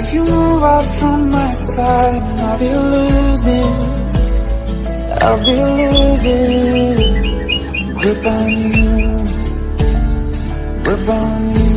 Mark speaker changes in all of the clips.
Speaker 1: If you move out from my side, I'll be losing grip on you, grip on you.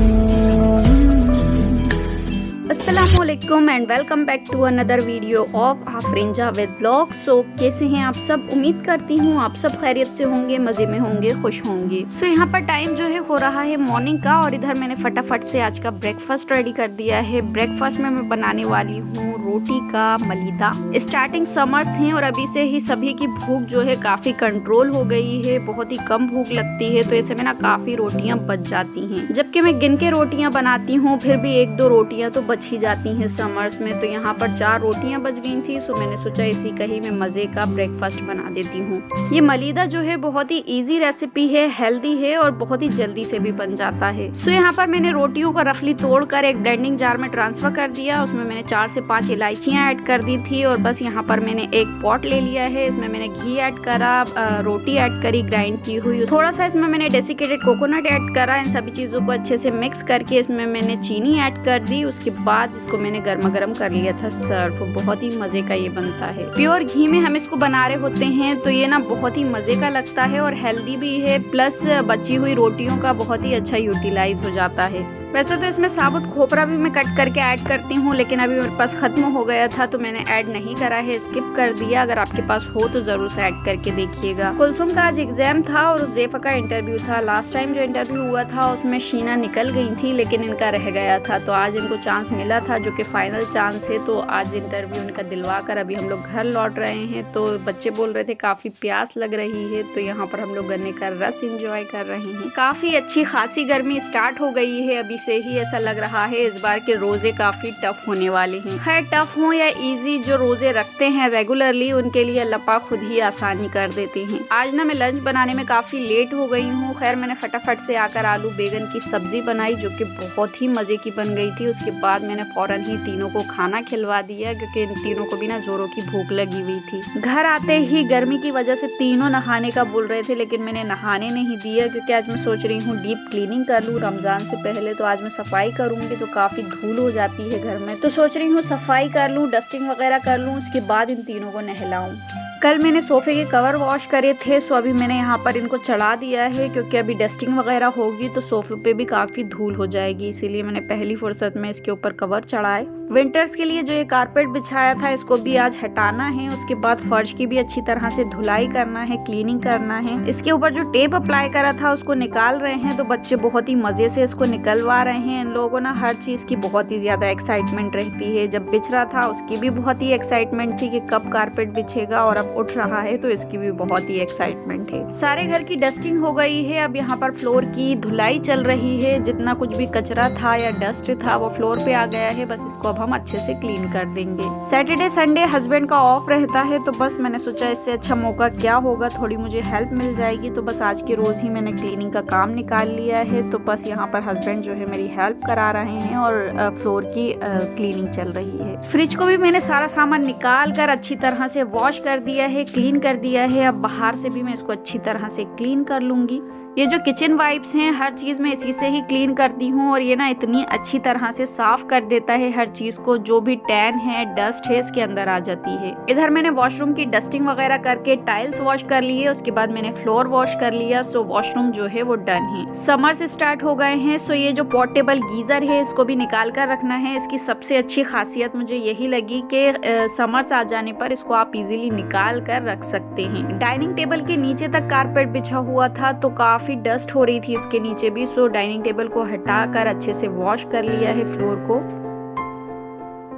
Speaker 2: अस्सलामुअलैकुम and welcome back to another video of Afreen with blog. So कैसे हैं आप सब? उम्मीद करती हूँ आप सब खैरियत से होंगे, मज़े में होंगे, खुश होंगे। सो यहाँ पर टाइम जो है हो रहा है मॉर्निंग का और इधर मैंने फटाफट से आज का ब्रेकफास्ट रेडी कर दिया है। ब्रेकफास्ट में मैं बनाने वाली हूँ रोटी का मलीदा। स्टार्टिंग समर्स हैं और अभी से ही सभी की भूख जो है काफ़ी कंट्रोल हो गई है, बहुत ही कम भूख लगती है, तो ऐसे में ना काफ़ी रोटियाँ बच जाती हैं। जबकि मैं गिन के रोटियाँ बनाती हूँ फिर भी एक दो रोटियाँ तो बच ही जाती हैं समर्स में। तो यहाँ पर 4 रोटियां बच गई थी, सो मैंने सोचा इसी का ही मैं मज़े का ब्रेकफास्ट बना देती हूँ। ये मलीदा जो है बहुत ही इजी रेसिपी है, हेल्दी है और बहुत ही जल्दी से भी बन जाता है। सो यहाँ पर मैंने रोटियों को रफली तोड़कर एक ब्लेंडिंग जार में ट्रांसफर कर दिया। उसमें मैंने 4 से 5 इलायचियाँ ऐड कर दी थी और बस यहाँ पर मैंने एक पॉट ले लिया है। इसमें मैंने घी ऐड करा, रोटी ऐड करी ग्राइंड की हुई, थोड़ा सा इसमें मैंने डेसिकेटेड कोकोनट ऐड करा। इन सभी चीज़ों को अच्छे से मिक्स करके इसमें मैंने चीनी ऐड कर दी। उसके बाद इसको मैंने गर्मा गर्म कर लिया था सर्व। बहुत ही मजे का ये बनता है। प्योर घी में हम इसको बना रहे होते हैं तो ये ना बहुत ही मजे का लगता है और हेल्दी भी है, प्लस बची हुई रोटियों का बहुत ही अच्छा यूटिलाइज हो जाता है। वैसे तो इसमें साबुत खोपरा भी मैं कट करके ऐड करती हूँ, लेकिन अभी मेरे पास खत्म हो गया था तो मैंने ऐड नहीं करा है, स्किप कर दिया। अगर आपके पास हो तो जरूर से ऐड करके देखिएगा। कुलसुम का आज एग्जाम था और ज़ेफा का इंटरव्यू था। लास्ट टाइम जो इंटरव्यू हुआ था उसमें शीना निकल गई थी, लेकिन इनका रह गया था, तो आज इनको चांस मिला था जो कि फाइनल चांस है। तो आज इंटरव्यू इनका दिलवा कर अभी हम लोग घर लौट रहे हैं। तो बच्चे बोल रहे थे काफ़ी प्यास लग रही है, तो यहाँ पर हम लोग गन्ने का रस इंजॉय कर रहे हैं। काफ़ी अच्छी खासी गर्मी स्टार्ट हो गई है अभी से ही। ऐसा लग रहा है इस बार के रोजे काफी टफ होने वाले हैं। खैर टफ हो या इजी, जो रोजे रखते हैं रेगुलरली उनके लिए अल्लाह पाक खुद ही आसानी कर देते हैं। आज ना मैं लंच बनाने में काफी लेट हो गई हूँ। खैर मैंने फटाफट से आकर आलू बैगन की सब्जी बनाई जो कि बहुत ही मजे की बन गई थी। उसके बाद मैंने फौरन ही तीनों को खाना खिलवा दिया क्योंकि इन तीनों को भी ना जोरों की भूख लगी हुई थी। घर आते ही गर्मी की वजह से तीनों नहाने का बोल रहे थे, लेकिन मैंने नहाने नहीं दिया क्योंकि आज मैं सोच रही हूँ डीप क्लीनिंग कर लूँ रमजान से पहले। तो आज मैं सफाई करूंगी तो काफी धूल हो जाती है घर में, तो सोच रही हूँ सफाई कर लूँ, डस्टिंग वगैरह कर लूँ, उसके बाद इन तीनों को नहलाऊं। कल मैंने सोफे के कवर वॉश करे थे, सो अभी मैंने यहाँ पर इनको चढ़ा दिया है क्योंकि अभी डस्टिंग वगैरह होगी तो सोफे पे भी काफ़ी धूल हो जाएगी, इसीलिए मैंने पहली फुर्सत में इसके ऊपर कवर चढ़ाए। विंटर्स के लिए जो ये कारपेट बिछाया था इसको भी आज हटाना है। उसके बाद फर्श की भी अच्छी तरह से धुलाई करना है, क्लीनिंग करना है। इसके ऊपर जो टेप अप्लाई करा था उसको निकाल रहे हैं, तो बच्चे बहुत ही मजे से इसको निकलवा रहे हैं। इन लोगों को ना हर चीज़ की बहुत ही ज़्यादा एक्साइटमेंट रहती है। जब बिछ रहा था उसकी भी बहुत ही एक्साइटमेंट थी कि कब कारपेट बिछेगा, और अब उठ रहा है तो इसकी भी बहुत ही एक्साइटमेंट है। सारे घर की डस्टिंग हो गई है, अब यहाँ पर फ्लोर की धुलाई चल रही है। जितना कुछ भी कचरा था या डस्ट था वो फ्लोर पे आ गया है, बस इसको अब हम अच्छे से क्लीन कर देंगे। सैटरडे संडे हस्बैंड का ऑफ रहता है, तो बस मैंने सोचा इससे अच्छा मौका क्या होगा, थोड़ी मुझे हेल्प मिल जाएगी। तो बस आज के रोज ही मैंने क्लीनिंग का काम निकाल लिया है। तो बस यहाँ पर हस्बैंड जो है मेरी हेल्प करा रहे हैं और फ्लोर की क्लीनिंग चल रही है। फ्रिज को भी मैंने सारा सामान निकाल कर अच्छी तरह से वॉश कर दिया है, क्लीन कर दिया है। अब बाहर से भी मैं इसको अच्छी तरह से क्लीन कर लूंगी। ये जो किचन वाइप्स हैं हर चीज़ में इसी से ही क्लीन करती हूँ और ये ना इतनी अच्छी तरह से साफ कर देता है हर चीज़ को, जो भी टैन है डस्ट है इसके अंदर आ जाती है। इधर मैंने वॉशरूम की डस्टिंग वगैरह करके टाइल्स वॉश कर लिए, उसके बाद मैंने फ्लोर वॉश कर लिया। सो वॉशरूम जो है वो डन है। समर्स स्टार्ट हो गए हैं, सो ये जो पोर्टेबल गीजर है इसको भी निकाल कर रखना है। इसकी सबसे अच्छी खासियत मुझे यही लगी कि समर्स आ जाने पर इसको आप इजीली निकाल कर रख सकते हैं। डाइनिंग टेबल के नीचे तक कारपेट बिछा हुआ था तो काफी डस्ट हो रही थी इसके नीचे भी, सो डाइनिंग टेबल को हटाकर अच्छे से वॉश कर लिया है फ्लोर को।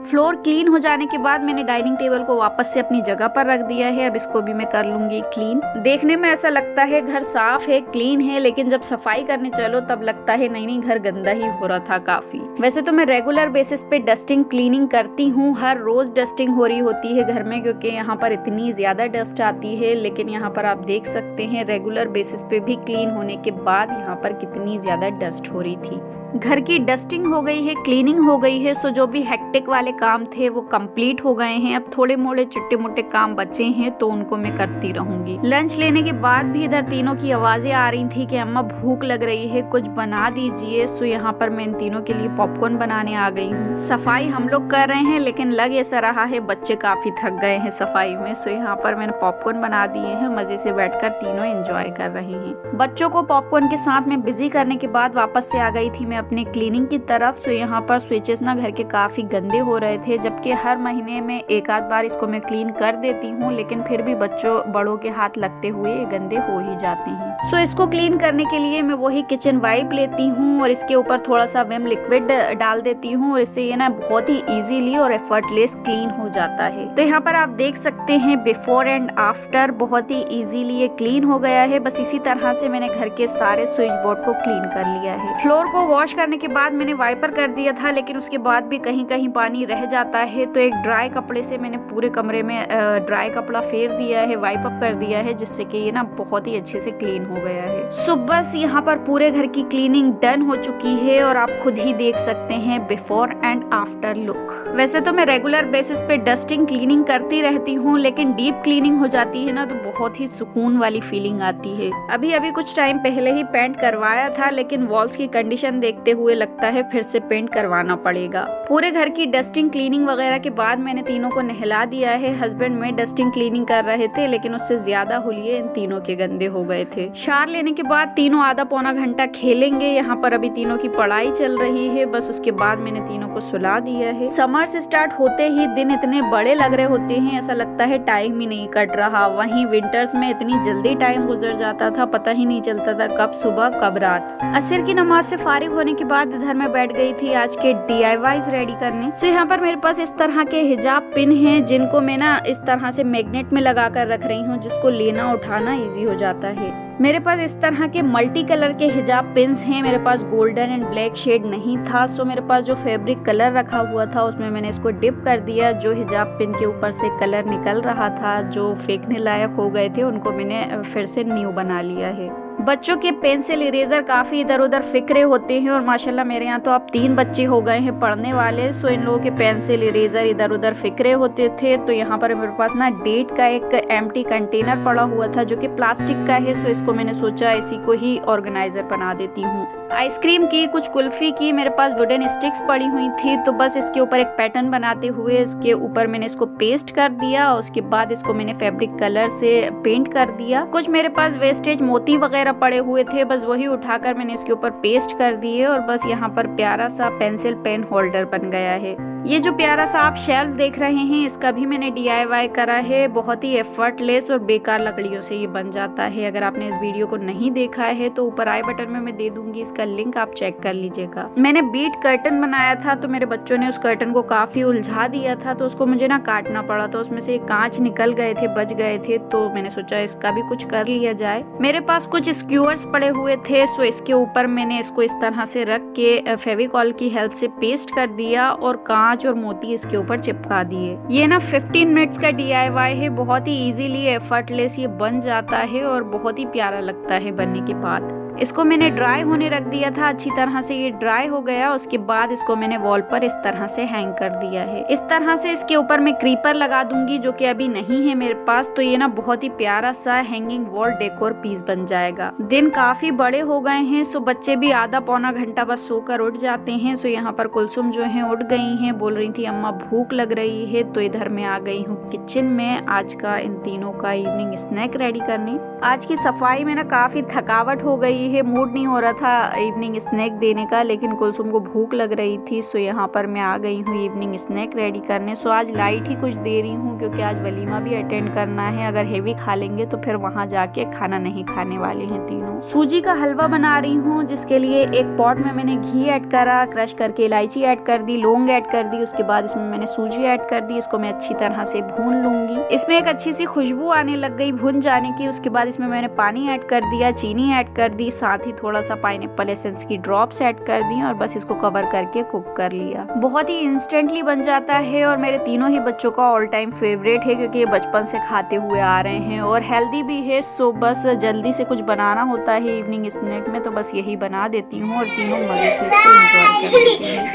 Speaker 2: फ्लोर क्लीन हो जाने के बाद मैंने डाइनिंग टेबल को वापस से अपनी जगह पर रख दिया है। अब इसको भी मैं कर लूंगी क्लीन। देखने में ऐसा लगता है घर साफ है, क्लीन है, लेकिन जब सफाई करने चलो तब लगता है नहीं घर गंदा ही हो रहा था काफी। वैसे तो मैं रेगुलर बेसिस पे डस्टिंग क्लीनिंग करती हूँ, हर रोज डस्टिंग हो रही होती है घर में क्योंकि यहाँ पर इतनी ज्यादा डस्ट आती है। लेकिन यहाँ पर आप देख सकते हैं रेगुलर बेसिस पे भी क्लीन होने के बाद यहाँ पर कितनी ज्यादा डस्ट हो रही थी। घर की डस्टिंग हो गई है, क्लीनिंग हो गई है। सो जो भी हेक्टिक वाले काम थे वो कंप्लीट हो गए हैं। अब थोड़े मोड़े चिट्टे मोटे काम बचे हैं तो उनको मैं करती रहूंगी। लंच लेने के बाद भी इधर तीनों की आवाजें आ रही थी कि अम्मा भूख लग रही है, कुछ बना दीजिए। सो यहाँ पर मैं इन तीनों के लिए पॉपकॉर्न बनाने आ गई हूँ। सफाई हम लोग कर रहे हैं लेकिन लग ऐसा रहा है बच्चे काफी थक गए हैं सफाई में। सो यहाँ पर मैंने पॉपकॉर्न बना दिए हैं, मजे से बैठकर तीनों एंजॉय कर रहे हैं। बच्चों को पॉपकॉर्न के साथ में बिजी करने के बाद वापस से आ गई थी मैं अपने क्लीनिंग की तरफ। सो यहाँ पर स्विचेस ना घर के काफी गंदे हो रहे थे, जबकि हर महीने में एक आध बार इसको मैं क्लीन कर देती हूँ, लेकिन फिर भी बच्चों बड़ों के हाथ लगते हुए ये गंदे हो ही जाते हैं। सो इसको क्लीन करने के लिए मैं वही किचन वाइप लेती हूँ और इसके ऊपर थोड़ा सा विम लिक्विड डाल देती हूँ और इससे ये ना बहुत ही इजीली और एफर्टलेस क्लीन हो जाता है। तो यहाँ पर आप देख सकते हैं बिफोर एंड आफ्टर बहुत ही इजीली ये क्लीन हो गया है। बस इसी तरह से मैंने घर के सारे स्विच बोर्ड को क्लीन कर लिया है। फ्लोर को वॉश करने के बाद मैंने वाइपर कर दिया था, लेकिन उसके बाद भी कहीं कहीं पानी रह जाता है, तो एक ड्राई कपड़े से मैंने पूरे कमरे में ड्राई कपड़ा फेर दिया है, वाइप अप कर दिया है, जिससे कि ये ना बहुत ही अच्छे से क्लीन हो गया है। सो बस यहाँ पर पूरे घर की क्लीनिंग डन हो चुकी है और आप खुद ही देख सकते हैं बिफोर एंड आफ्टर लुक। वैसे तो मैं रेगुलर बेसिस पे डस्टिंग क्लीनिंग करती रहती हूँ, लेकिन डीप क्लीनिंग हो जाती है ना तो बहुत ही सुकून वाली फीलिंग आती है। अभी कुछ टाइम पहले ही पेंट करवाया था, लेकिन वॉल्स की कंडीशन देखते हुए लगता है फिर से पेंट करवाना पड़ेगा। पूरे घर की डस्टिंग क्लीनिंग वगैरह के बाद मैंने तीनों को नहला दिया है। हस्बैंड में डस्टिंग क्लीनिंग कर रहे थे, लेकिन उससे ज्यादा हुलिये इन तीनों के गंदे हो गए थे। शावर लेने के बाद तीनों आधा पौना घंटा खेलेंगे। यहाँ पर अभी तीनों की पढ़ाई चल रही है, बस उसके बाद मैंने तीनों को सुला दिया है। समर से स्टार्ट होते ही दिन इतने बड़े लग रहे होते हैं, ऐसा लगता है टाइम ही नहीं कट रहा। वहीं विंटर्स में इतनी जल्दी टाइम गुजर जाता था, पता ही नहीं चलता था कब सुबह कब रात। असर की नमाज से फारिग होने के बाद इधर मैं बैठ गई थी आज के DIYs रेडी करने। सो यहाँ पर मेरे पास इस तरह के हिजाब पिन हैं, जिनको मैं ना इस तरह से मैग्नेट में लगा कर रख रही हूँ, जिसको लेना उठाना इजी हो जाता है। मेरे पास इस तरह के मल्टी कलर के हिजाब पिन्स हैं। मेरे पास गोल्डन एंड ब्लैक शेड नहीं था, सो मेरे पास जो फैब्रिक कलर रखा हुआ था उसमें मैंने इसको डिप कर दिया। जो हिजाब पिन के ऊपर से कलर निकल रहा था, जो फेंकने लायक हो गए थे, उनको मैंने फिर से न्यू बना लिया है। बच्चों के पेंसिल इरेजर काफी इधर उधर फिक्रे होते हैं और माशाल्लाह मेरे यहाँ तो अब 3 बच्चे हो गए हैं पढ़ने वाले। सो इन लोगों के पेंसिल इरेजर इधर उधर फिक्रे होते थे। तो यहाँ पर मेरे पास ना डेट का एक एम्प्टी कंटेनर पड़ा हुआ था जो कि प्लास्टिक का है। सो इसको मैंने सोचा इसी को ही ऑर्गेनाइजर बना देती हूँ। आइसक्रीम की, कुछ कुल्फी की मेरे पास वुडन स्टिक्स पड़ी हुई थी, तो बस इसके ऊपर एक पैटर्न बनाते हुए इसके ऊपर मैंने इसको पेस्ट कर दिया। उसके बाद इसको मैंने फैब्रिक कलर से पेंट कर दिया। कुछ मेरे पास वेस्टेज मोती वगैरह पड़े हुए थे, बस वही उठाकर मैंने इसके ऊपर पेस्ट कर दिए और बस यहाँ पर प्यारा सा पेंसिल पेन होल्डर बन गया है। ये जो प्यारा सा आप शेल्फ देख रहे हैं, इसका भी मैंने DIY करा है। बहुत ही एफर्टलेस और बेकार लकड़ियों से ये बन जाता है। अगर आपने इस वीडियो को नहीं देखा है तो ऊपर आई बटन में मैं दे दूंगी, इसका लिंक आप चेक कर लीजिएगा। मैंने बीट कर्टन बनाया था, तो मेरे बच्चों ने उस कर्टन को काफी उलझा दिया था, तो उसको मुझे ना काटना पड़ा। तो उसमें से कांच निकल गए थे, बच गए थे, तो मैंने सोचा इसका भी कुछ कर लिया जाए। मेरे पास कुछ स्क्यूअर्स पड़े हुए थे, सो इसके ऊपर मैंने इसको इस तरह से रख के फेविकॉल की हेल्प से पेस्ट कर दिया और कांच और मोती इसके ऊपर चिपका दिए। ये ना 15 मिनट्स का DIY है। बहुत ही इजीली एफर्टलेस ये बन जाता है और बहुत ही प्यारा लगता है बनने के बाद। इसको मैंने ड्राई होने रख दिया था, अच्छी तरह से ये ड्राई हो गया। उसके बाद इसको मैंने वॉल पर इस तरह से हैंग कर दिया है। इस तरह से इसके ऊपर मैं क्रीपर लगा दूंगी, जो कि अभी नहीं है मेरे पास। तो ये ना बहुत ही प्यारा सा हैंगिंग वॉल डेकोर पीस बन जाएगा। दिन काफी बड़े हो गए हैं, सो बच्चे भी आधा पौना घंटा बस सोकर उठ जाते हैं। सो यहाँ पर कुलसुम जो है उठ गई हैं, बोल रही थी अम्मा भूख लग रही है। तो इधर मैं आ गई हूँ किचन में आज का इन तीनों का इवनिंग स्नैक रेडी करने। आज की सफाई में ना काफी थकावट हो गई है, मूड नहीं हो रहा था इवनिंग स्नैक देने का, लेकिन कुलसुम को भूख लग रही थी। सो यहाँ पर मैं आ गई हूँ इवनिंग स्नैक रेडी करने। सो आज लाइट ही कुछ दे रही हूँ, क्योंकि आज वलीमा भी अटेंड करना है। अगर हेवी खा लेंगे तो फिर वहाँ जाके खाना नहीं खाने वाले हैं तीनों। सूजी का हलवा बना रही हूँ, जिसके लिए एक पॉट में मैंने घी ऐड करा, क्रश करके इलायची ऐड कर दी, लौंग ऐड कर दी। उसके बाद इसमें मैंने सूजी ऐड कर दी। इसको मैं अच्छी तरह से भून लूंगी। इसमें एक अच्छी सी खुशबू आने लग गई भून जाने की। उसके बाद इसमें मैंने पानी ऐड कर दिया, चीनी ऐड कर दी, साथ ही थोड़ा सा पाइनएप्पल एसेंस की ड्रॉप्स ऐड कर दी और बस इसको कवर करके कुक कर लिया। बहुत ही इंस्टेंटली बन जाता है और मेरे तीनों ही बच्चों का ऑल टाइम फेवरेट है क्योंकि ये बचपन से खाते हुए आ रहे हैं और हेल्दी भी है। सो बस जल्दी से कुछ बनाना होता है इवनिंग स्नैक में, तो बस यही बना देती हूँ और तीनों मजे से इसको एंजॉय कर लेते हैं।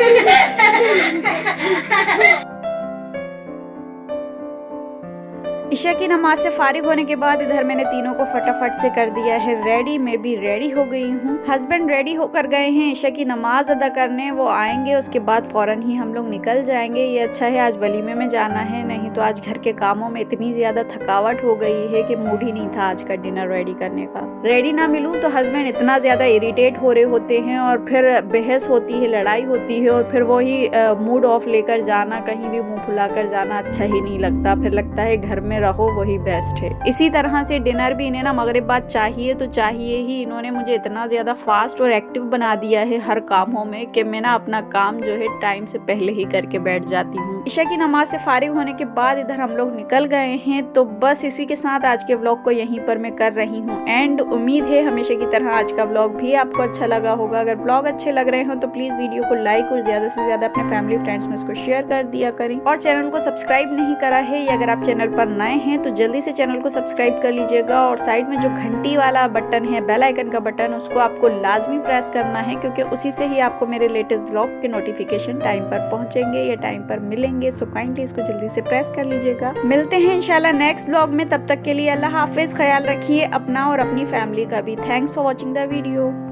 Speaker 2: ईशा की नमाज से फारिग होने के बाद इधर मैंने तीनों को फटाफट से कर दिया है रेडी। मैं भी रेडी हो गई हूँ। हस्बैंड रेडी होकर गए हैं ईशा की नमाज अदा करने, वो आएंगे उसके बाद फौरन ही हम लोग निकल जाएंगे। ये अच्छा है आज वलीमे में जाना है, नहीं तो आज घर के कामों में इतनी ज्यादा थकावट हो गई है कि मूड ही नहीं था आज का डिनर रेडी करने का। रेडी ना मिलूं तो हस्बैंड इतना ज्यादा इरिटेट हो रहे होते हैं और फिर बहस होती है, लड़ाई होती है और फिर वही मूड ऑफ लेकर जाना, कहीं भी मुंह फुलाकर जाना अच्छा ही नहीं लगता। फिर लगता है घर में रहो वही बेस्ट है। इसी तरह से डिनर भी इन्हें ना मगरिब बाद चाहिए तो चाहिए ही। इन्होंने मुझे इतना ज्यादा फास्ट और एक्टिव बना दिया है हर कामों में कि मैं ना अपना काम जो है टाइम से पहले ही करके बैठ जाती हूँ। ईशा की नमाज से फारिग होने के बाद इधर हम लोग निकल गए हैं। तो बस इसी के साथ आज के व्लॉग को यहीं पर मैं कर रही हूँ एंड उम्मीद है हमेशा की तरह आज का व्लॉग भी आपको अच्छा लगा होगा। अगर व्लॉग अच्छे लग रहे हो तो प्लीज वीडियो को लाइक और ज्यादा से ज्यादा अपने फैमिली फ्रेंड्स में इसको शेयर कर दिया करें और चैनल को सब्सक्राइब नहीं करा है या अगर आप चैनल पर नए हैं तो जल्दी से चैनल को सब्सक्राइब कर लीजिएगा और साइड में जो घंटी वाला बटन है, बेल आइकन का बटन, उसको आपको लाजमी प्रेस करना है क्योंकि उसी से ही आपको मेरे लेटेस्ट व्लॉग के नोटिफिकेशन टाइम पर पहुंचेंगे या टाइम पर मिलेंगे। सो काइंडली इसको जल्दी से प्रेस कर लीजिएगा। मिलते हैं इंशाल्लाह नेक्स्ट व्लॉग में, तब तक के लिए अल्लाह हाफिज। ख्याल रखिए अपना और अपनी फैमिली का भी। Thanks for watching the video.